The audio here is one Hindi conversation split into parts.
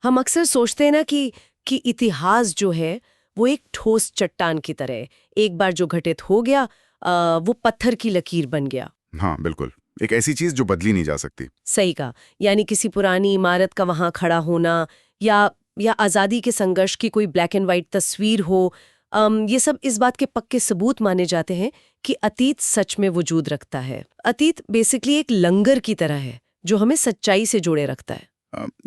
हम अक्सर सोचते हैं ना कि इतिहास जो है वो एक ठोस चट्टान की तरह है। एक बार जो घटित हो गया वो पत्थर की लकीर बन गया। हाँ बिल्कुल। एक ऐसी चीज जो बदली नहीं जा सकती। सही कहा। यानी किसी पुरानी इमारत का वहां खड़ा होना या या आज़ादी के संघर्ष की कोई ब्लैक एंड व्हाइट तस्वीर हो, ये सब इस बात के पक्के सबूत माने जाते हैं कि अतीत सच में वजूद रखता है। अतीत बेसिकली एक लंगर की तरह है जो हमें सच्चाई से जोड़े रखता है।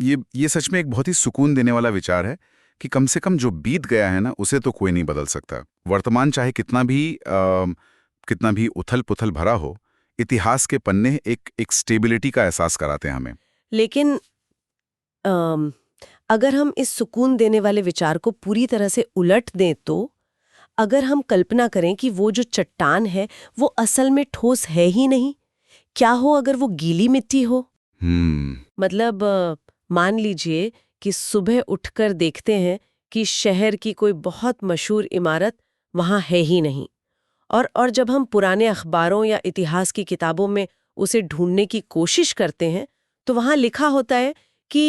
ये सच में एक बहुत ही सुकून देने वाला विचार है कि कम से कम जो बीत गया है ना उसे तो कोई नहीं बदल सकता। वर्तमान चाहे कितना भी उथल पुथल भरा हो, इतिहास के पन्ने एक स्टेबिलिटी का एहसास कराते हैं हमें। लेकिन अम, अगर हम इस सुकून देने वाले विचार को पूरी तरह से उलट दें तो अगर हम कल्पना करें कि वो जो चट्टान है वो असल में ठोस है ही नहीं, क्या हो अगर वो गीली मिट्टी हो? हम्म। मतलब मान लीजिए कि सुबह उठकर देखते हैं कि शहर की कोई बहुत मशहूर इमारत वहां है ही नहीं, और जब हम पुराने अखबारों या इतिहास की किताबों में उसे ढूंढने की कोशिश करते हैं तो वहां लिखा होता है कि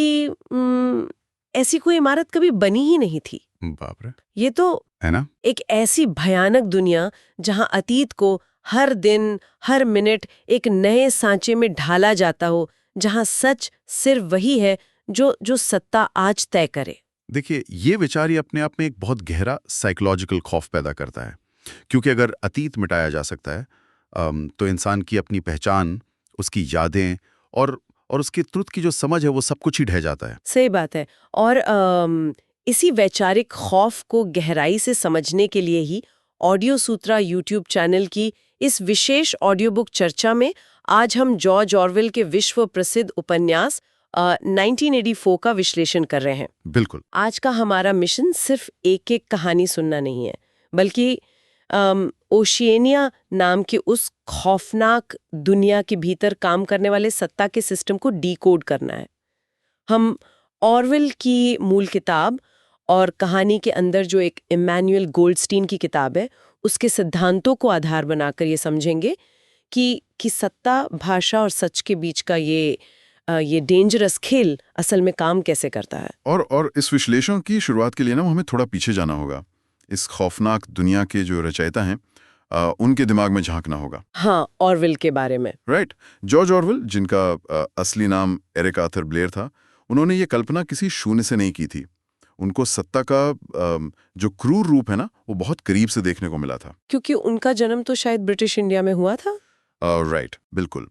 ऐसी कोई इमारत कभी बनी ही नहीं थी। बाप रे। ये तो है ना। एक ऐसी भयानक दुनिया जहां अतीत को हर दिन हर मिनट एक नए सांचे में ढाला जाता हो, जहां सच सिर्फ वही है जो जो सत्ता आज तय करे। देखिए, ये विचार ही अपने आप में एक बहुत गहरा साइकोलॉजिकल खौफ पैदा करता है, क्योंकि अगर अतीत मिटाया जा सकता है तो इंसान की अपनी पहचान, उसकी यादें और उसकी ट्रुथ की जो समझ है वो सब कुछ ही ढह जाता है। सही बात है। और इसी वैचारिक खौफ को गहराई से समझने के लिए ही ऑडियो सूत्रा यूट्यूब चैनल की इस विशेष ऑडियो बुक चर्चा में आज हम जॉर्ज ऑरवेल के विश्व प्रसिद्ध उपन्यास 1984 का विश्लेषण कर रहे हैं। बिल्कुल। आज का हमारा मिशन सिर्फ एक एक कहानी सुनना नहीं है, बल्कि ओशिएनिया नाम की उस खौफनाक दुनिया के भीतर काम करने वाले सत्ता के सिस्टम को डीकोड करना है। हम ऑरवेल की मूल किताब और कहानी के अंदर जो एक इमैनुअल गोल्डस्टीन की किताब है उसके सिद्धांतों को आधार बनाकर ये समझेंगे कि सत्ता, भाषा और सच के बीच का ये डेंजरस खेल असल में काम कैसे करता है। और इस विश्लेषण की शुरुआत के लिए ना हमें थोड़ा पीछे जाना होगा। इस खौफनाक दुनिया के जो रचयिता हैं उनके दिमाग में झांकना होगा। हाँ, ऑरवेल के बारे में। राइट। जॉर्ज ऑरवेल, जिनका असली नाम एरिक आर्थर ब्लेयर था, उन्होंने ये कल्पना किसी शून्य से नहीं की थी। उनको सत्ता का जो क्रूर रूप है ना वो बहुत करीब से देखने को मिला था। क्योंकि उनका जन्म तो शायद ब्रिटिश इंडिया में हुआ था। राइट, बिल्कुल।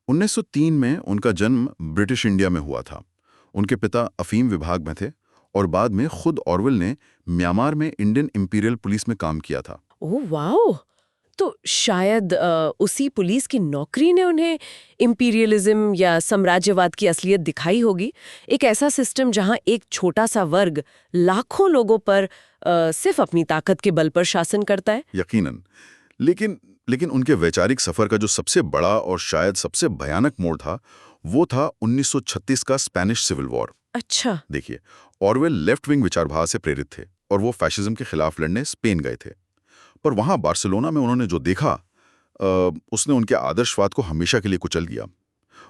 1903 में उनका जन्म ब्रिटिश इंडिया में हुआ था। उनके पिता अफीम विभाग में थे और बाद में खुद ऑरवेल ने म्यांमार में इंडियन इंपीरियल पुलिस में काम किया था। Oh wow! तो शायद उसी पुलिस की नौकरी ने उन्हें इंपीरियलिज्म या साम्राज्यवाद की असलियत दिखाई होगी। एक ऐसा सिस्टम जहां एक छोटा सा वर्ग लाखों लोगों पर सिर्फ अपनी ताकत के बल पर शासन करता है। यकीनन। लेकिन उनके वैचारिक सफर का जो सबसे बड़ा और शायद सबसे भयानक मोड़ था, वो था 1936 का स्पेनिश सिविल वॉर। अच्छा। देखिए, ऑरवेल लेफ्ट विंग विचारधारा से प्रेरित थे और वो फैशिज्म के खिलाफ लड़ने स्पेन गए थे। पर वहां बार्सिलोना में उन्होंने जो देखा उसने उनके आदर्शवाद को हमेशा के लिए कुचल दिया।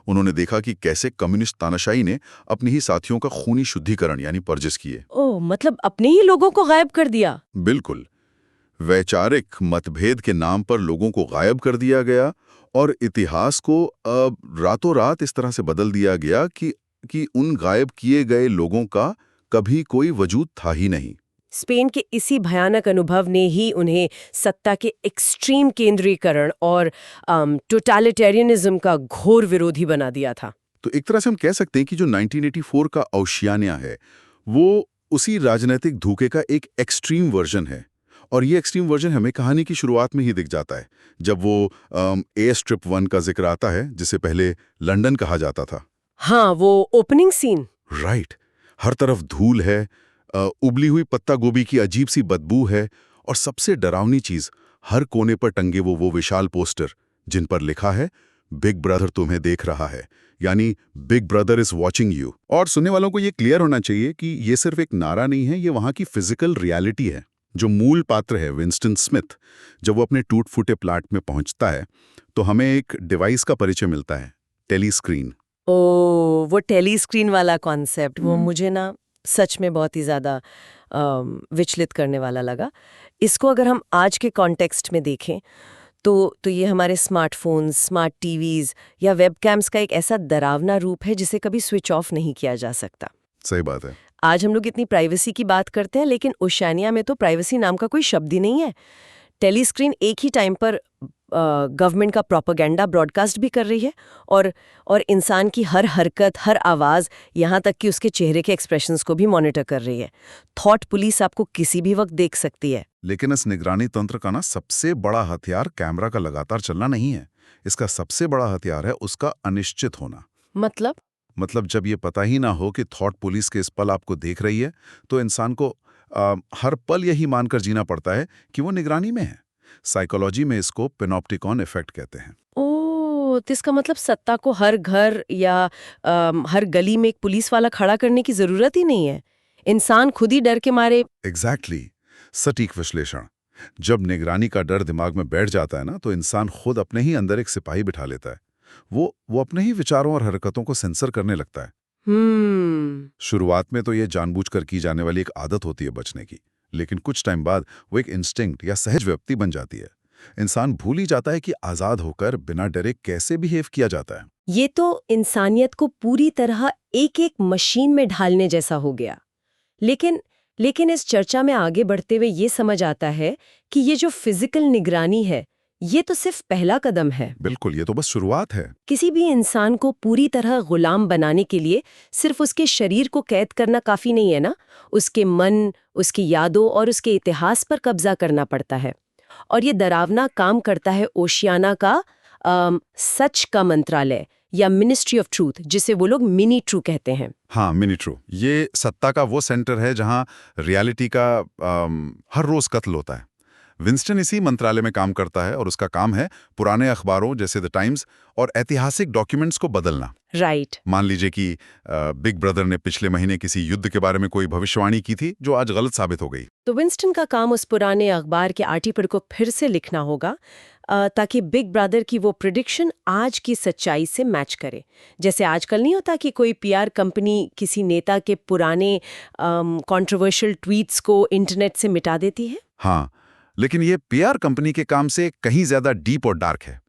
उन्होंने देखा कि कैसे कम्युनिस्ट तानाशाही ने अपने ही साथियों का खूनी शुद्धिकरण यानी पर्जिस किए। ओह, मतलब अपने ही लोगों को गायब कर दिया। बिल्कुल। वैचारिक मतभेद के नाम पर लोगों को गायब कर दिया गया और इतिहास को रातों रात इस तरह से बदल दिया गया कि उन गायब किए गए लोगों का कभी कोई वजूद था ही नहीं। स्पेन के इसी भयानक अनुभव ने ही उन्हें सत्ता के एक्सट्रीम केंद्रीकरण और टोटलिटेरियनिज्म का घोर विरोधी बना दिया था। तो एक तरह से हम कह सकते हैं कि जो 1984 का ओशियानिया है वो उसी राजनीतिक धोखे का एक एक्सट्रीम वर्जन है। और ये एक्सट्रीम वर्जन हमें कहानी की शुरुआत में ही दिख जाता है, जब वो एयर स्ट्रिप 1 का जिक्र आता है, जिसे पहले लंदन कहा जाता था। हाँ, वो ओपनिंग सीन। राइट। हर तरफ धूल है, उबली हुई पत्ता गोभी की अजीब सी बदबू है और सबसे डरावनी चीज, हर कोने पर टंगे वो विशाल पोस्टर जिन पर लिखा है बिग ब्रदर तुम्हें देख रहा है, यानी big brother is watching you. और सुनने वालों को ये क्लियर होना चाहिए कि ये सिर्फ एक नारा नहीं है, ये वहां की फिजिकल रियलिटी है। जो मूल पात्र है विंस्टन स्मिथ, जब वो अपने टूट फूटे प्लाट में पहुंचता है तो हमें एक डिवाइस का परिचय मिलता है, टेलीस्क्रीन। ओ, वो टेली स्क्रीन वाला कॉन्सेप्ट, वो मुझे ना सच में बहुत ही ज़्यादा विचलित करने वाला लगा। इसको अगर हम आज के कॉन्टेक्स्ट में देखें तो ये हमारे स्मार्टफोन्स, स्मार्ट टीवीज़ या वेबकैम्स का एक ऐसा डरावना रूप है जिसे कभी स्विच ऑफ नहीं किया जा सकता। सही बात है। आज हम लोग इतनी प्राइवेसी की बात करते हैं, लेकिन ओशियानिया में तो प्राइवेसी नाम का कोई शब्द ही नहीं है। टेलीस्क्रीन एक ही टाइम पर गवर्नमेंट का प्रोपेगेंडा ब्रॉडकास्ट भी कर रही है और इंसान की हर हरकत, हर आवाज़, यहाँ तक कि उसके चेहरे के एक्सप्रेशंस को भी मॉनिटर कर रही है। थॉट पुलिस आपको किसी भी वक्त देख सकती है। लेकिन इस निगरानी तंत्र का ना सबसे बड़ा हथियार कैमरा का लगातार चलना नहीं है। इसका सबसे बड़ा हथियार है उसका अनिश्चित होना। मतलब जब ये पता ही ना हो कि थॉट पुलिस के इस पल आपको देख रही है, तो इंसान को हर पल यही मानकर जीना पड़ता है कि वो निगरानी में है। साइकोलॉजी में इसको पेनोप्टिकॉन इफेक्ट कहते हैं। तो इसका मतलब सत्ता को हर घर या हर गली में एक पुलिस वाला खड़ा करने की जरूरत ही नहीं है। इंसान खुद ही डर के मारे। एग्जैक्टली, सटीक विश्लेषण। जब निगरानी का डर दिमाग में बैठ जाता है ना, तो इंसान खुद अपने ही अंदर एक सिपाही बिठा लेता है। वो अपने ही विचारों और हरकतों को सेंसर करने लगता है। शुरुआत में तो ये जानबूझकर की जाने वाली एक आदत होती है बचने की, लेकिन कुछ टाइम बाद वो एक इंस्टिंक्ट या सहज व्यक्ति बन जाती है। इंसान भूल ही जाता है कि आजाद होकर बिना डरे कैसे बिहेव किया जाता है। ये तो इंसानियत को पूरी तरह एक मशीन में ढालने जैसा हो गया। लेकिन इस चर्चा में आगे बढ़ते हुए ये समझ आता है कि ये जो फिजिकल निगरानी है, ये तो सिर्फ पहला कदम है। बिल्कुल, ये तो बस शुरुआत है। किसी भी इंसान को पूरी तरह गुलाम बनाने के लिए सिर्फ उसके शरीर को कैद करना काफी नहीं है ना, उसके मन, उसकी यादों और उसके इतिहास पर कब्जा करना पड़ता है। और ये डरावना काम करता है ओशियाना का सच का मंत्रालय या मिनिस्ट्री ऑफ ट्रूथ, जिसे वो लोग मिनी ट्रू कहते हैं। हाँ, मिनी ट्रू। ये सत्ता का वो सेंटर है जहां रियलिटी का हर रोज कत्ल होता है। विंस्टन इसी मंत्रालय में काम करता है और उसका काम है पुराने अखबारों जैसे द टाइम्स और ऐतिहासिक डॉक्यूमेंट्स को बदलना। राइट। मान लीजिए कि बिग ब्रदर ने पिछले महीने किसी युद्ध के बारे में कोई भविष्यवाणी की थी जो आज गलत साबित हो गई। तो विंस्टन का काम उस पुराने अखबार के आर्टिकल को फिर से लिखना होगा ताकि बिग ब्रदर की वो प्रेडिक्शन आज की सच्चाई से मैच करे। जैसे आजकल नहीं होता कि कोई पीआर कंपनी किसी नेता के पुराने कंट्रोवर्शियल ट्वीट्स को इंटरनेट से मिटा देती है। हाँ, लेकिन ये पीआर कंपनी के काम से कहीं ज्यादा डीप और डार्क है।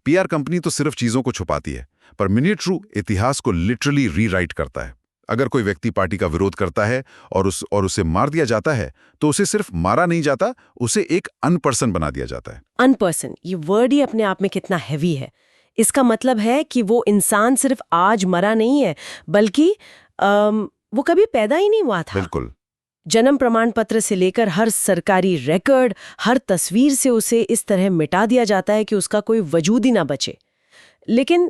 पीआर कंपनी तो सिर्फ चीजों को छुपाती है, पर मिनी ट्रू इतिहास को लिटरली रीराइट करता है। अगर कोई व्यक्ति पार्टी का विरोध करता है और उसे मार दिया जाता है, तो उसे सिर्फ मारा नहीं जाता, उसे एक अनपर्सन बना दिया जाता है। अनपर्सन, ये वर्ड ही अपने आप में कितना हैवी है। इसका मतलब है कि वो इंसान सिर्फ आज मरा नहीं है, बल्कि वो कभी पैदा ही नहीं हुआ था। बिल्कुल। जन्म प्रमाण पत्र से लेकर हर सरकारी रिकॉर्ड, हर तस्वीर से उसे इस तरह मिटा दिया जाता है कि उसका कोई वजूद ही ना बचे। लेकिन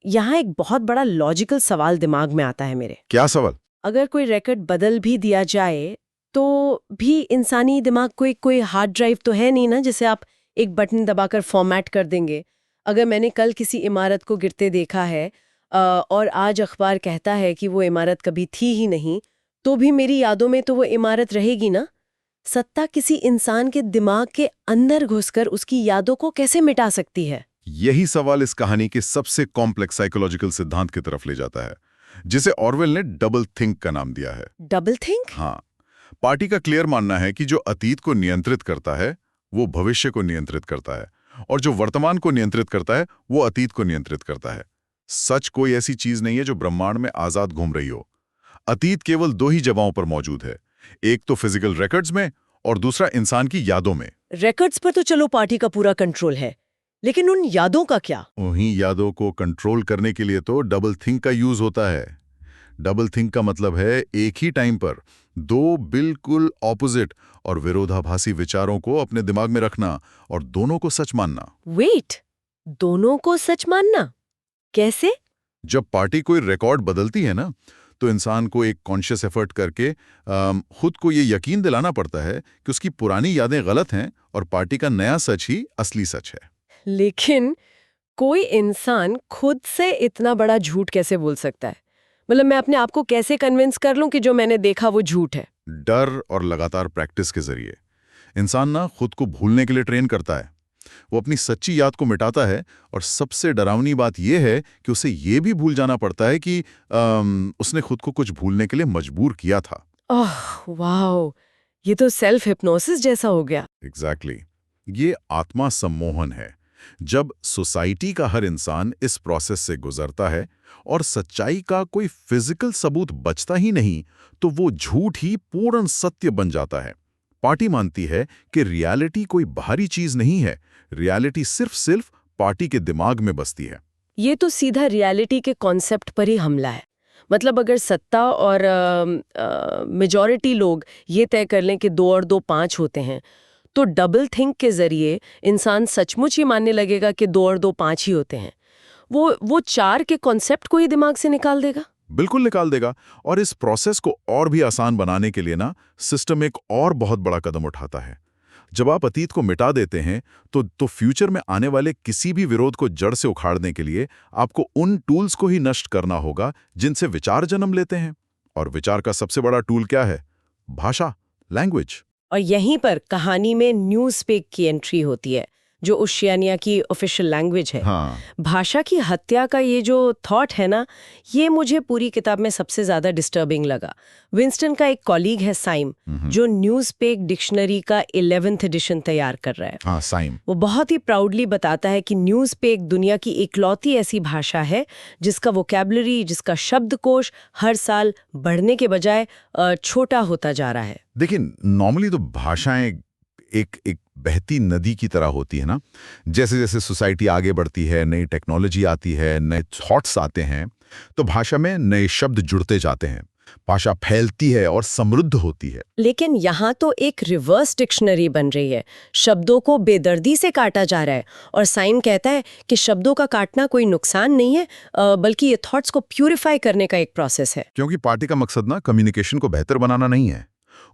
यहाँ एक बहुत बड़ा लॉजिकल सवाल दिमाग में आता है मेरे। क्या सवाल? अगर कोई रिकॉर्ड बदल भी दिया जाए तो भी इंसानी दिमाग कोई हार्ड ड्राइव तो है नहीं ना, जिसे आप एक बटन दबाकर फॉर्मेट कर देंगे। अगर मैंने कल किसी इमारत को गिरते देखा है और आज अखबार कहता है कि वो इमारत कभी थी ही नहीं, तो भी मेरी यादों में तो वो इमारत रहेगी ना। सत्ता किसी इंसान के दिमाग के अंदर घुसकर उसकी यादों को कैसे मिटा सकती है? यही सवाल इस कहानी के सबसे कॉम्प्लेक्स साइकोलॉजिकल सिद्धांत की तरफ ले जाता है, जिसे ऑरवेल ने डबल थिंक का नाम दिया है। Double think? हाँ, पार्टी का क्लियर मानना है कि जो अतीत को नियंत्रित करता है वो भविष्य को नियंत्रित करता है, और जो वर्तमान को नियंत्रित करता है वो अतीत को नियंत्रित करता है। सच कोई ऐसी चीज नहीं है जो ब्रह्मांड में आजाद घूम रही हो। अतीत केवल दो ही जगहों पर मौजूद है, एक तो फिजिकल रिकॉर्ड्स में और दूसरा इंसान की यादों में। रिकॉर्ड्स पर तो चलो पार्टी का पूरा कंट्रोल है, लेकिन उन यादों का क्या? उन्हीं यादों को कंट्रोल करने के लिए तो डबल थिंक का यूज होता है। डबल थिंक का मतलब है एक ही टाइम पर दो बिल्कुल ऑपोजिट और विरोधाभासी विचारों को अपने दिमाग में रखना और दोनों को सच मानना। वेट, दोनों को सच मानना कैसे? जब पार्टी कोई रिकॉर्ड बदलती है ना, तो इंसान को एक कॉन्शियस एफर्ट करके खुद को ये यकीन दिलाना पड़ता है कि उसकी पुरानी यादें गलत हैं और पार्टी का नया सच ही असली सच है। लेकिन कोई इंसान खुद से इतना बड़ा झूठ कैसे बोल सकता है? मतलब मैं अपने आप को कैसे कन्विंस कर लूं कि जो मैंने देखा वो झूठ है? डर और लगातार प्रैक्टिस के जरिए इंसान ना खुद को भूलने के लिए ट्रेन करता है। वो अपनी सच्ची याद को मिटाता है और सबसे डरावनी बात यह है कि उसे ये भी भूल जाना पड़ता है कि उसने खुद को कुछ भूलने के लिए मजबूर किया था। ओह वाओ, ये तो सेल्फ हिप्नोसिस जैसा हो गया। एग्जैक्टली ये आत्मा सम्मोहन है। जब सोसाइटी का हर इंसान इस प्रोसेस से गुजरता है और सच्चाई का कोई फिजिकल सबूत बचता ही नहीं, तो वो झूठ ही पूर्ण सत्य बन जाता है। पार्टी मानती है कि रियलिटी कोई बाहरी चीज नहीं है, रियलिटी सिर्फ पार्टी के दिमाग में बसती है। ये तो सीधा रियलिटी के कॉन्सेप्ट पर ही हमला है। मतलब अगर सत्ता और मेजॉरिटी लोग ये तय कर लें कि 2 और 2 5 होते हैं, तो डबल थिंक के जरिए इंसान सचमुच ही मानने लगेगा कि 2 और 2 5 ही होते हैं। वो 4 के कॉन्सेप्ट को ही दिमाग से निकाल देगा। बिल्कुल निकाल देगा। और इस प्रोसेस को और भी आसान बनाने के लिए ना सिस्टम एक और बहुत बड़ा कदम उठाता है। जब आप अतीत को मिटा देते हैं तो फ्यूचर में आने वाले किसी भी विरोध को जड़ से उखाड़ने के लिए आपको उन टूल्स को ही नष्ट करना होगा जिनसे विचार जन्म लेते हैं। और विचार का सबसे बड़ा टूल क्या है? भाषा, लैंग्वेज। और यहीं पर कहानी में न्यूज़स्पीक की एंट्री होती है, जो ओशियानिया की ऑफिशियल लैंग्वेज है। हाँ। भाषा की हत्या का ये जो थॉट है ना, ये मुझे पूरी किताब में सबसे ज्यादा डिस्टर्बिंग लगा। विंस्टन का एक कॉलीग है साइम, जो न्यूज़स्पीक डिक्शनरी का 11th एडिशन तैयार कर रहा है। हाँ, साइम। वो बहुत ही प्राउडली बताता है कि न्यूज़स्पीक दुनिया की इकलौती ऐसी भाषा है जिसका वोकैबुलरी, जिसका शब्दकोश हर साल बढ़ने के बजाय छोटा होता जा रहा है। देखिए, नॉर्मली तो भाषाएं एक बहती नदी की तरह होती है ना। जैसे जैसे सोसाइटी आगे बढ़ती है, नई टेक्नोलॉजी आती है, नए थॉट्स आते हैं, तो भाषा में नए शब्द जुड़ते जाते हैं। भाषा फैलती है और समृद्ध होती है। लेकिन यहाँ तो एक रिवर्स डिक्शनरी बन रही है। शब्दों को बेदर्दी से काटा जा रहा है। और साइम कहता है कि शब्दों का काटना कोई नुकसान नहीं है, बल्कि ये थॉट्स को प्यूरिफाई करने का एक प्रोसेस है। क्योंकि पार्टी का मकसद ना कम्युनिकेशन को बेहतर बनाना नहीं है।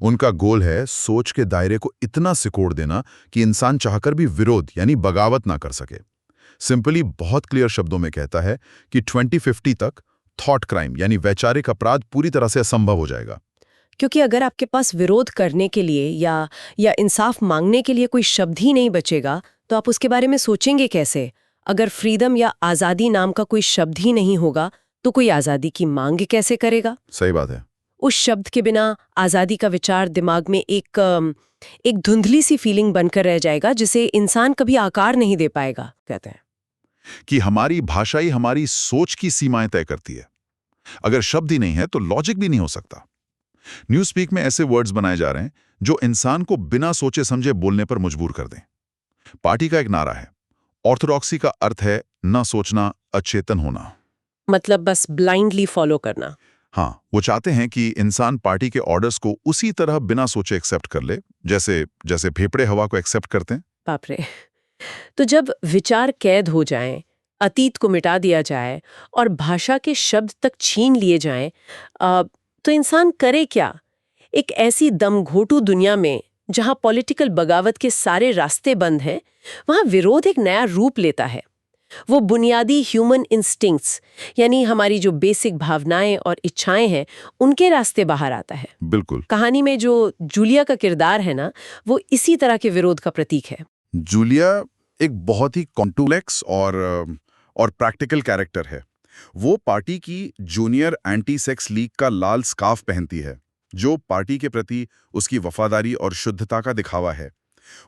उनका गोल है सोच के दायरे को इतना सिकोड़ देना कि इंसान चाहकर भी विरोध यानी बगावत ना कर सके। सिंपली बहुत क्लियर शब्दों में कहता है कि 2050 तक थॉट क्राइम यानी वैचारिक अपराध पूरी तरह से असंभव हो जाएगा। क्योंकि अगर आपके पास विरोध करने के लिए या इंसाफ मांगने के लिए कोई शब्द ही नहीं बचेगा, तो आप उसके बारे में सोचेंगे कैसे? अगर फ्रीडम या आज़ादी नाम का कोई शब्द ही नहीं होगा, तो कोई आज़ादी की मांग कैसे करेगा? सही बात है। उस शब्द के बिना आज़ादी का विचार दिमाग में एक धुंधली सी फीलिंग बनकर रह जाएगा, जिसे इंसान कभी आकार नहीं दे पाएगा। कहते हैं कि हमारी भाषा ही हमारी सोच की सीमाएं तय करती है। अगर शब्द ही नहीं है तो लॉजिक भी नहीं हो सकता। न्यूज़स्पीक में ऐसे वर्ड्स बनाए जा रहे हैं जो इंसान को बिना सोचे समझे बोलने पर मजबूर कर दें। पार्टी का एक नारा है, ऑर्थोडॉक्सी का अर्थ है न सोचना, अचेतन होना। मतलब बस ब्लाइंडली फॉलो करना। हाँ, वो चाहते हैं कि इंसान पार्टी के ऑर्डर्स को उसी तरह बिना सोचे एक्सेप्ट कर ले, जैसे फेफड़े हवा को एक्सेप्ट करते हैं। बाप रे। तो जब विचार कैद हो जाएं, अतीत को मिटा दिया जाए और भाषा के शब्द तक छीन लिए जाएं, तो इंसान करे क्या? एक ऐसी दमघोटू दुनिया में जहां पॉलिटिकल बगावत के सारे रास्ते बंद हैं, वहां विरोध एक नया रूप लेता है। वो बुनियादी ह्यूमन इंस्टिंक्ट्स यानी हमारी जो बेसिक भावनाएं और इच्छाएं हैं, उनके रास्ते बाहर आता है। बिल्कुल। कहानी में जो जूलिया का किरदार है ना, वो इसी तरह के विरोध का प्रतीक है। जूलिया एक बहुत ही कॉम्प्लेक्स और प्रैक्टिकल कैरेक्टर है। वो पार्टी की जूनियर एंटी सेक्स लीग का लाल स्कार्फ पहनती है, जो पार्टी के प्रति उसकी वफादारी और शुद्धता का दिखावा है।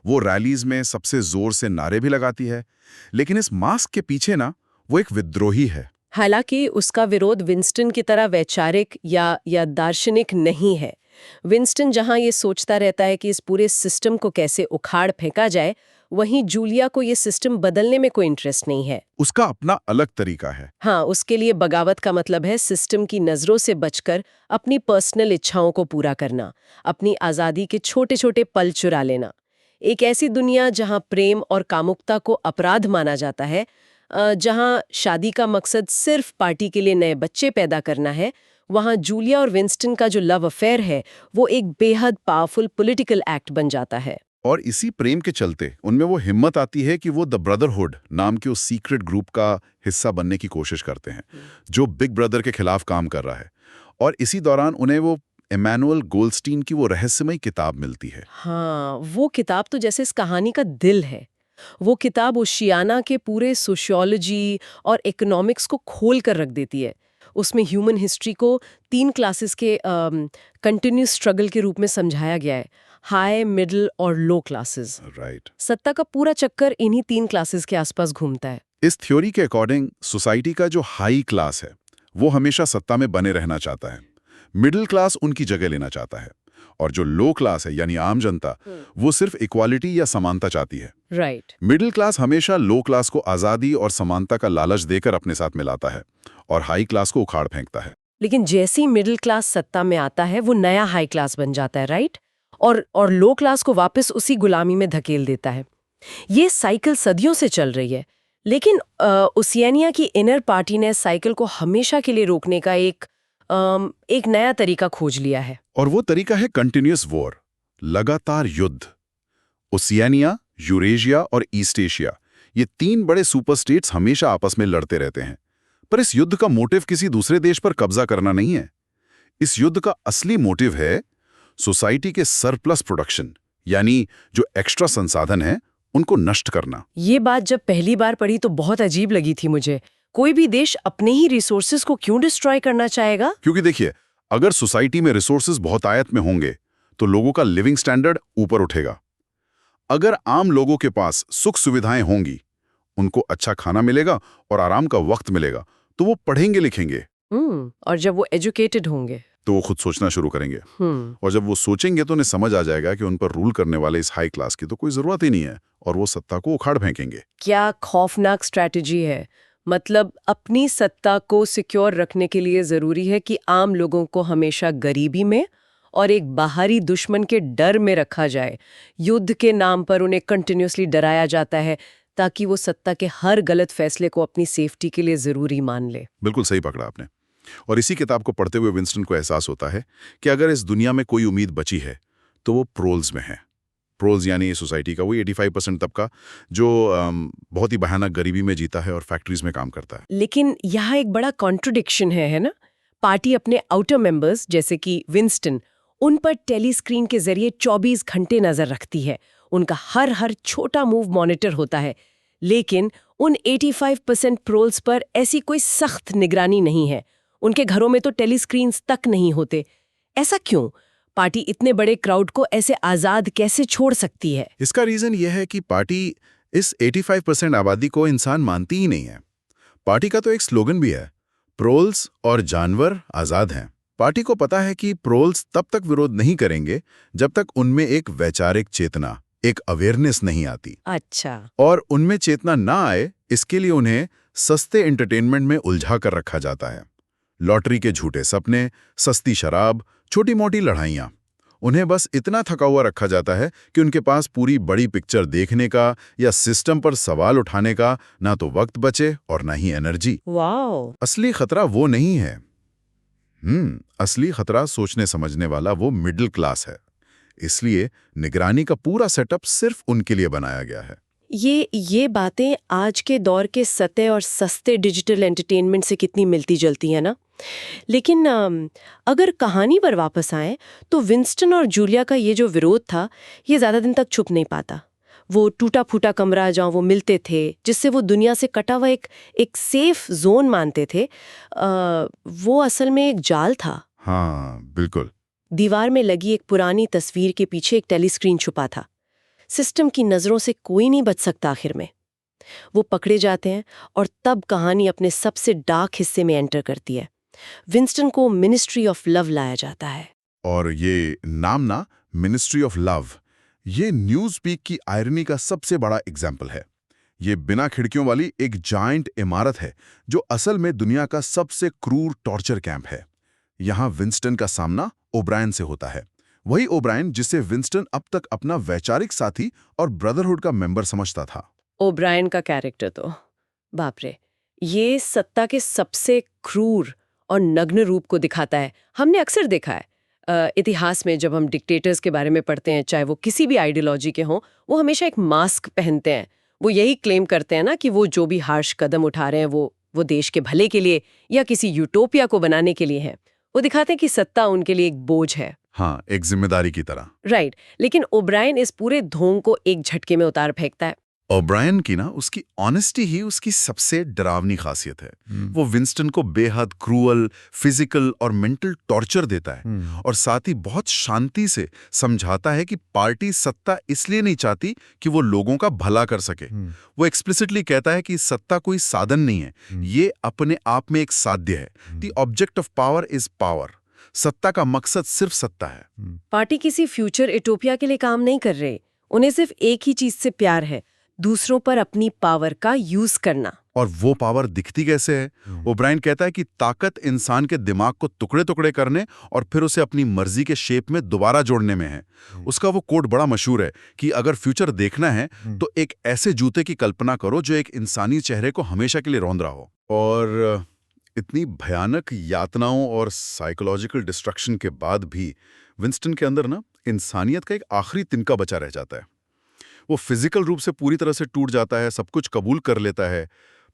वो रैलीज में सबसे जोर से नारे भी लगाती है, लेकिन इस मास्क के पीछे ना वो एक विद्रोही है। हालांकि उसका विरोध विंस्टन की तरह वैचारिक या दार्शनिक नहीं है। विंस्टन जहां ये सोचता रहता है कि इस पूरे सिस्टम को कैसे उखाड़ फेंका जाए, वहीं जूलिया को ये सिस्टम बदलने में कोई इंटरेस्ट नहीं है। उसका अपना अलग तरीका है। हाँ, उसके लिए बगावत का मतलब है सिस्टम की नजरों से बचकर अपनी पर्सनल इच्छाओं को पूरा करना, अपनी आज़ादी के छोटे छोटे पल चुरा लेना। एक ऐसी दुनिया जहां प्रेम और कामुकता को अपराध माना जाता है, जहां शादी का मकसद सिर्फ पार्टी के लिए नए बच्चे पैदा करना है, वहां जूलिया और विंस्टन का जो लव अफेयर है, वो एक बेहद पावरफुल पॉलिटिकल एक्ट बन जाता है। और इसी प्रेम के चलते उनमें वो हिम्मत आती है कि वो द ब्रदरहुड नाम के उस सीक्रेट ग्रुप का हिस्सा बनने की कोशिश करते हैं, जो बिग ब्रदर के खिलाफ काम कर रहा है। और इसी दौरान उन्हें वो इमैनुअल गोल्डस्टीन की वो रहस्यमयी किताब मिलती है। हाँ, वो किताब तो जैसे इस कहानी का दिल है। वो किताब ओशियाना के पूरे सोशियोलॉजी और इकोनॉमिक्स को खोल कर रख देती है। उसमें ह्यूमन हिस्ट्री को 3 क्लासेस के कंटिन्यूस स्ट्रगल के रूप में समझाया गया है, हाई, मिडिल और लो क्लासेस। राइट। सत्ता का पूरा चक्कर इन्हीं 3 क्लासेस के आसपास घूमता है। इस थ्योरी के अकॉर्डिंग सोसाइटी का जो हाई क्लास है वो हमेशा सत्ता में बने रहना चाहता है, मिडिल क्लास उनकी जगह लेना चाहता है, और जो लो क्लास है यानी आम जनता वो सिर्फ इक्वालिटी या समानता चाहती है। राइट। मिडिल क्लास हमेशा लो क्लास को आज़ादी और समानता का लालच देकर अपने साथ मिलाता है और हाई क्लास को उखाड़ फेंकता है। लेकिन जैसे ही मिडिल क्लास सत्ता में आता है वो नया हाई क्लास बन जाता है, राइट? और लो क्लास को वापस उसी गुलामी में धकेल देता है। ये साइकिल सदियों से चल रही है, लेकिन ओशियानिया की इनर पार्टी ने साइकिल को हमेशा के लिए रोकने का एक नया तरीका खोज लिया है। और वो तरीका है कंटिन्यूअस वॉर, लगातार युद्ध। ओशियानिया, यूरेशिया और ईस्ट एशिया, ये 3 बड़े सुपर स्टेट्स हमेशा आपस में लड़ते रहते हैं। पर इस युद्ध का मोटिव किसी दूसरे देश पर कब्जा करना नहीं है। इस युद्ध का असली मोटिव है सोसाइटी के सरप्लस प्रोडक्शन, यानी जो एक्स्ट्रा संसाधन है उनको नष्ट करना। ये बात जब पहली बार पढ़ी तो बहुत अजीब लगी थी मुझे। कोई भी देश अपने ही रिसोर्सेज को क्यों डिस्ट्रॉय करना चाहेगा? क्योंकि देखिए, अगर सोसाइटी में रिसोर्सेज बहुत आयत में होंगे तो लोगों का लिविंग स्टैंडर्ड ऊपर उठेगा। अगर आम लोगों के पास सुख सुविधाएं होंगी, उनको अच्छा खाना मिलेगा और आराम का वक्त मिलेगा, तो वो पढ़ेंगे लिखेंगे। और जब वो एजुकेटेड होंगे तो वो खुद सोचना शुरू करेंगे। और जब वो सोचेंगे तो उन्हें समझ आ जाएगा कि उन पर रूल करने वाले इस हाई क्लास की तो कोई जरूरत ही नहीं है, और वो सत्ता को उखाड़ फेंकेंगे। क्या खौफनाक स्ट्रैटेजी है। मतलब अपनी सत्ता को सिक्योर रखने के लिए जरूरी है कि आम लोगों को हमेशा गरीबी में और एक बाहरी दुश्मन के डर में रखा जाए। युद्ध के नाम पर उन्हें कंटिन्यूअसली डराया जाता है ताकि वो सत्ता के हर गलत फैसले को अपनी सेफ्टी के लिए जरूरी मान ले। बिल्कुल सही पकड़ा आपने। और इसी किताब को पढ़ते हुए विंस्टन को एहसास होता है कि अगर इस दुनिया में कोई उम्मीद बची है तो वो प्रोल्स में है। प्रोल्स यानी सोसाइटी का वही 85% तबका जो बहुत ही भयानक गरीबी में जीता है और फैक्ट्रीज में काम करता है। लेकिन यहाँ एक बड़ा कॉन्ट्रडिक्शन है ना? पार्टी अपने आउटर मेंबर्स जैसे कि विंस्टन, उन पर टेलीस्क्रीन के जरिए 24 घंटे नजर रखती है। उनका हर छोटा मूव मॉनिटर होता है। लेकिन उन 85% प्रोल्स पर ऐसी कोई सख्त निगरानी नहीं है। उनके घरों में तो टेलीस्क्रीन्स तक नहीं होते। ऐसा क्यों? पार्टी इतने बड़े क्राउड को ऐसे आजाद कैसे छोड़ सकती है? इसका रीजन यह है कि पार्टी इस 85% आबादी को इंसान मानती ही नहीं है। पार्टी का तो एक स्लोगन भी है, प्रोल्स और जानवर आजाद हैं। पार्टी को पता है कि प्रोल्स तब तक विरोध नहीं करेंगे जब तक उनमें एक वैचारिक चेतना, एक अवेयरनेस नहीं आती। अच्छा। और उनमें चेतना ना आए, इसके लिए उन्हें सस्ते एंटरटेनमेंट में उलझा कर रखा जाता है। लॉटरी के झूठे सपने, सस्ती शराब, छोटी मोटी लड़ाइयाँ। उन्हें बस इतना थका हुआ रखा जाता है कि उनके पास पूरी बड़ी पिक्चर देखने का या सिस्टम पर सवाल उठाने का ना तो वक्त बचे और ना ही एनर्जी। वाओ। असली खतरा वो नहीं है। असली खतरा सोचने समझने वाला वो मिडिल क्लास है। इसलिए निगरानी का पूरा सेटअप सिर्फ उनके लिए बनाया गया है। ये बातें आज के दौर के सतह और सस्ते डिजिटल एंटरटेनमेंट से कितनी मिलती जुलती है ना? लेकिन अगर कहानी पर वापस आए तो विंस्टन और जूलिया का ये जो विरोध था, ये ज़्यादा दिन तक छुप नहीं पाता। वो टूटा फूटा कमरा जहाँ वो मिलते थे, जिससे वो दुनिया से कटा हुआ एक सेफ जोन मानते थे, वो असल में एक जाल था। हाँ, बिल्कुल। दीवार में लगी एक पुरानी तस्वीर के पीछे एक टेलीस्क्रीन छुपा था। सिस्टम की नज़रों से कोई नहीं बच सकता। आखिर में वो पकड़े जाते हैं और तब कहानी अपने सबसे डार्क हिस्से में एंटर करती है। विंस्टन को मिनिस्ट्री ऑफ लव लाया जाता है। और ये नाम ना, मिनिस्ट्री ऑफ लव, ये न्यूज़ वीक की आयरनी का सबसे बड़ा एग्जाम्पल है। ये बिना खिड़कियों वाली एक जायंट इमारत है जो असल में दुनिया का सबसे क्रूर टॉर्चर कैंप है। यहाँ विंस्टन का सामना ओब्रायन से होता है। वही ओब्रायन जिसे विंस्टन अब तक अपना वैचारिक साथी और ब्रदरहुड का मेंबर समझता था। ओब्रायन का कैरेक्टर तो बाप रे, ये सत्ता के सबसे क्रूर और नग्न रूप को दिखाता है। हमने अक्सर देखा है इतिहास में, जब हम डिक्टेटर्स के बारे में पढ़ते हैं, चाहे वो किसी भी आइडियोलॉजी के हों, वो हमेशा एक मास्क पहनते हैं। वो यही क्लेम करते हैं ना कि वो जो भी हार्श कदम उठा रहे हैं वो देश के भले के लिए या किसी यूटोपिया को बनाने के लिए है। वो दिखाते हैं कि सत्ता उनके लिए एक बोझ है। हाँ, एक जिम्मेदारी की तरह। राइट। लेकिन ओब्रायन इस पूरे ढोंग को एक झटके में उतार फेंकता है। ओब्रायन की ना उसकी ऑनेस्टी ही उसकी सबसे डरावनी खासियत है। वो विंस्टन को बेहद क्रूअल, फिजिकल और मेंटल टॉर्चर देता है और साथ ही बहुत शांति से समझाता है कि पार्टी सत्ता इसलिए नहीं चाहती कि वो लोगों का भला कर सके। वो एक्सप्लिसिटली कहता है कि सत्ता कोई साधन नहीं है, ये अपने आप में एक साध्य है। The object of power is power. सत्ता का मकसद सिर्फ सत्ता है। पार्टी किसी फ्यूचर इटोपिया के लिए काम नहीं कर रहे, उन्हें सिर्फ एक ही चीज से प्यार है, दूसरों पर अपनी पावर का यूज करना। और वो पावर दिखती कैसे है? ओब्रायन कहता है कि ताकत इंसान के दिमाग को टुकड़े टुकड़े करने और फिर उसे अपनी मर्जी के शेप में दोबारा जोड़ने में है। उसका वो कोट बड़ा मशहूर है कि अगर फ्यूचर देखना है तो एक ऐसे जूते की कल्पना करो जो एक इंसानी चेहरे को हमेशा के लिए रौंद रहा हो। और इतनी भयानक यातनाओं और साइकोलॉजिकल डिस्ट्रक्शन के बाद भी विंस्टन के अंदर ना इंसानियत का एक आखिरी तिनका बचा रह जाता है। वो फिजिकल रूप से पूरी तरह से टूट जाता है, सब कुछ कबूल कर लेता है,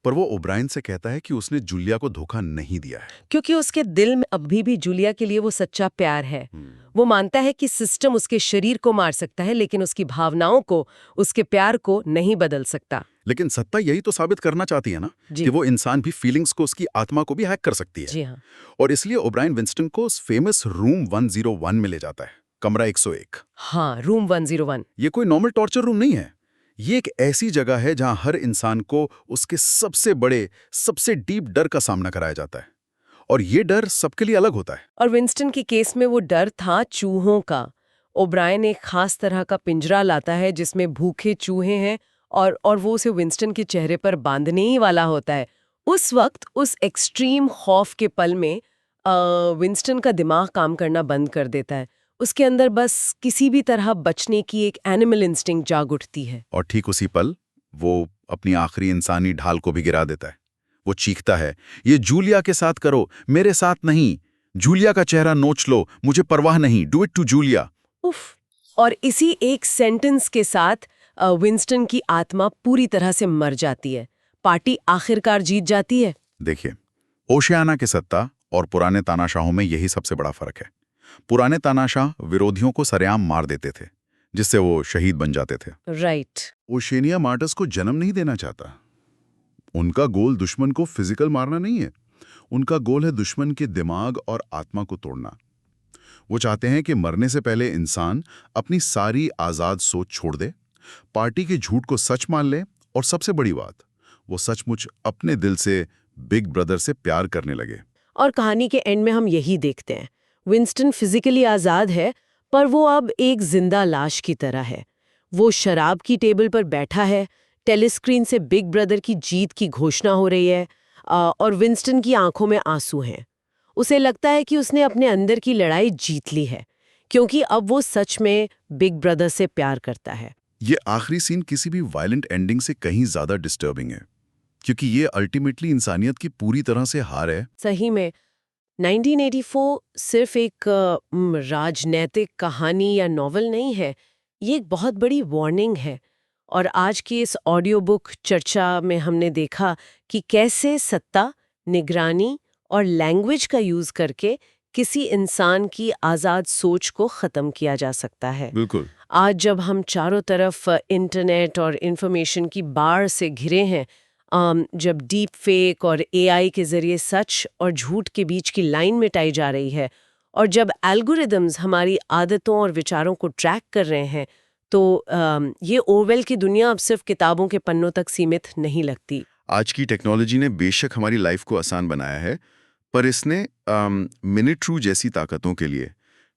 पर वो ओब्रायन से कहता है कि उसने जूलिया को धोखा नहीं दिया है। क्योंकि उसके दिल में अभी भी जूलिया के लिए वो सच्चा प्यार है। वो मानता है कि सिस्टम उसके शरीर को मार सकता है, लेकिन उसकी भावनाओं को, उसके प्यार को नहीं बदल सकता। लेकिन सत्ता यही तो साबित करना चाहती है ना कि वो इंसान भी फीलिंग्स को, उसकी आत्मा को भी हैक कर सकती है। जी हाँ। और इसलिए ओब्रायन विंस्टन को उस फेमस रूम 101 में ले जाता है, कमरा 101। हाँ, रूम 101। ये कोई नॉर्मल टॉर्चर रूम नहीं है। ये एक ऐसी जगह है जहां हर इंसान को उसके सबसे बड़े, सबसे डीप डर का सामना कराया जाता है। और ये डर सबके लिए अलग होता है। और विंस्टन के केस में वो डर था चूहों का। ओब्रायन एक खास तरह का पिंजरा लाता है जिसमें भूखे चूहे हैं और वो उसे विंस्टन के चेहरे पर बांधने ही वाला होता है। उस वक्त, उस एक्सट्रीम खौफ के पल में विंस्टन का दिमाग काम करना बंद कर देता है। उसके अंदर बस किसी भी तरह बचने की एक एनिमल इंस्टिंक्ट जाग उठती है। और ठीक उसी पल वो अपनी आखिरी इंसानी ढाल को भी गिरा देता है। वो चीखता है, ये जूलिया के साथ करो, मेरे साथ नहीं। जूलिया का चेहरा नोच लो, मुझे परवाह नहीं, डू इट टू जूलिया। उफ। और इसी एक सेंटेंस के साथ विंस्टन की आत्मा पूरी तरह से मर जाती है। पार्टी आखिरकार जीत जाती है। देखिए, ओशियाना के सत्ता और पुराने तानाशाहों में यही सबसे बड़ा फर्क है। पुराने तानाशाह विरोधियों को सरेआम मार देते थे, जिससे वो शहीद बन जाते थे। राइट। ओशेनिया मार्टस को जन्म नहीं देना चाहता। उनका गोल दुश्मन को फिजिकल मारना नहीं है, उनका गोल है दुश्मन के दिमाग और आत्मा को तोड़ना। वो चाहते हैं कि मरने से पहले इंसान अपनी सारी आजाद सोच छोड़ दे, पार्टी के झूठ को सच मान ले, और सबसे बड़ी बात, वो सचमुच अपने दिल से बिग ब्रदर से प्यार करने लगे। और कहानी के एंड में हम यही देखते हैं, विंस्टन फिजिकली आजाद है, पर वो अब एक जिंदा लाश की तरह है। वो शराब की टेबल पर बैठा है, टेलीस्क्रीन से बिग ब्रदर की जीत की घोषणा हो रही है, और विंस्टन की आंखों में आंसू हैं। उसे लगता है कि उसने अपने अंदर की लड़ाई जीत ली है, क्योंकि अब वो सच में बिग ब्रदर से प्यार करता है। ये आखिरी सीन किसी भी वायलेंट एंडिंग से कहीं ज्यादा डिस्टर्बिंग है, क्योंकि ये अल्टीमेटली इंसानियत की पूरी तरह से हार है। सही में 1984 सिर्फ एक राजनैतिक कहानी या नॉवल नहीं है, ये एक बहुत बड़ी वार्निंग है। और आज की इस ऑडियो बुक चर्चा में हमने देखा कि कैसे सत्ता, निगरानी और लैंग्वेज का यूज करके किसी इंसान की आज़ाद सोच को ख़त्म किया जा सकता है। बिल्कुल। आज जब हम चारों तरफ इंटरनेट और इन्फॉर्मेशन की बाढ़ से घिरे हैं, जब डीप फेक और एआई के ज़रिए सच और झूठ के बीच की लाइन मिटाई जा रही है, और जब एल्गोरिदम्स हमारी आदतों और विचारों को ट्रैक कर रहे हैं, तो ये ओरवेल की दुनिया अब सिर्फ किताबों के पन्नों तक सीमित नहीं लगती। आज की टेक्नोलॉजी ने बेशक हमारी लाइफ को आसान बनाया है, पर इसने मिनट ट्रू जैसी ताकतों के लिए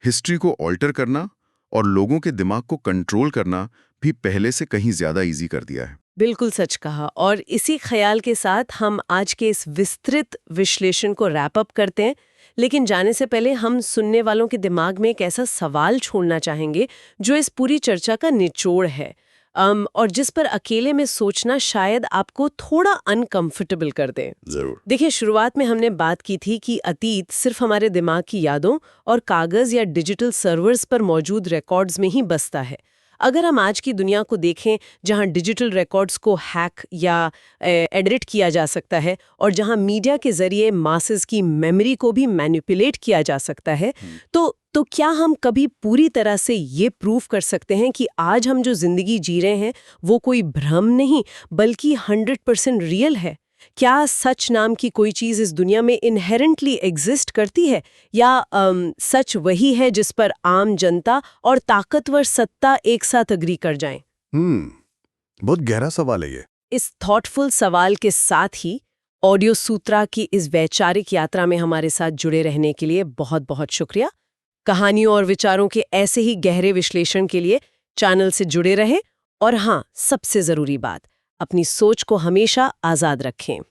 हिस्ट्री को ऑल्टर करना और लोगों के दिमाग को कंट्रोल करना भी पहले से कहीं ज़्यादा इजी कर दिया है। बिल्कुल सच कहा। और इसी ख्याल के साथ हम आज के इस विस्तृत विश्लेषण को रैप अप करते हैं। लेकिन जाने से पहले हम सुनने वालों के दिमाग में एक ऐसा सवाल छोड़ना चाहेंगे जो इस पूरी चर्चा का निचोड़ है, और जिस पर अकेले में सोचना शायद आपको थोड़ा अनकंफर्टेबल कर दे। जरूर। देखिए, शुरुआत में हमने बात की थी कि अतीत सिर्फ हमारे दिमाग की यादों और कागज या डिजिटल सर्वर्स पर मौजूद रिकॉर्ड्स में ही बसता है। अगर हम आज की दुनिया को देखें जहां डिजिटल रिकॉर्ड्स को हैक या एडिट किया जा सकता है और जहां मीडिया के जरिए मासेस की मेमोरी को भी मैनिपुलेट किया जा सकता है, तो क्या हम कभी पूरी तरह से ये प्रूव कर सकते हैं कि आज हम जो जिंदगी जी रहे हैं वो कोई भ्रम नहीं बल्कि 100% रियल है? क्या सच नाम की कोई चीज इस दुनिया में इनहेरेंटली एग्जिस्ट करती है, या सच वही है जिस पर आम जनता और ताकतवर सत्ता एक साथ अग्री कर जाएं? बहुत गहरा सवाल है ये। इस थॉटफुल सवाल के साथ ही ऑडियो सूत्रा की इस वैचारिक यात्रा में हमारे साथ जुड़े रहने के लिए बहुत बहुत शुक्रिया। कहानियों और विचारों के ऐसे ही गहरे विश्लेषण के लिए चैनल से जुड़े रहें और हाँ, सबसे जरूरी बात, अपनी सोच को हमेशा आजाद रखें।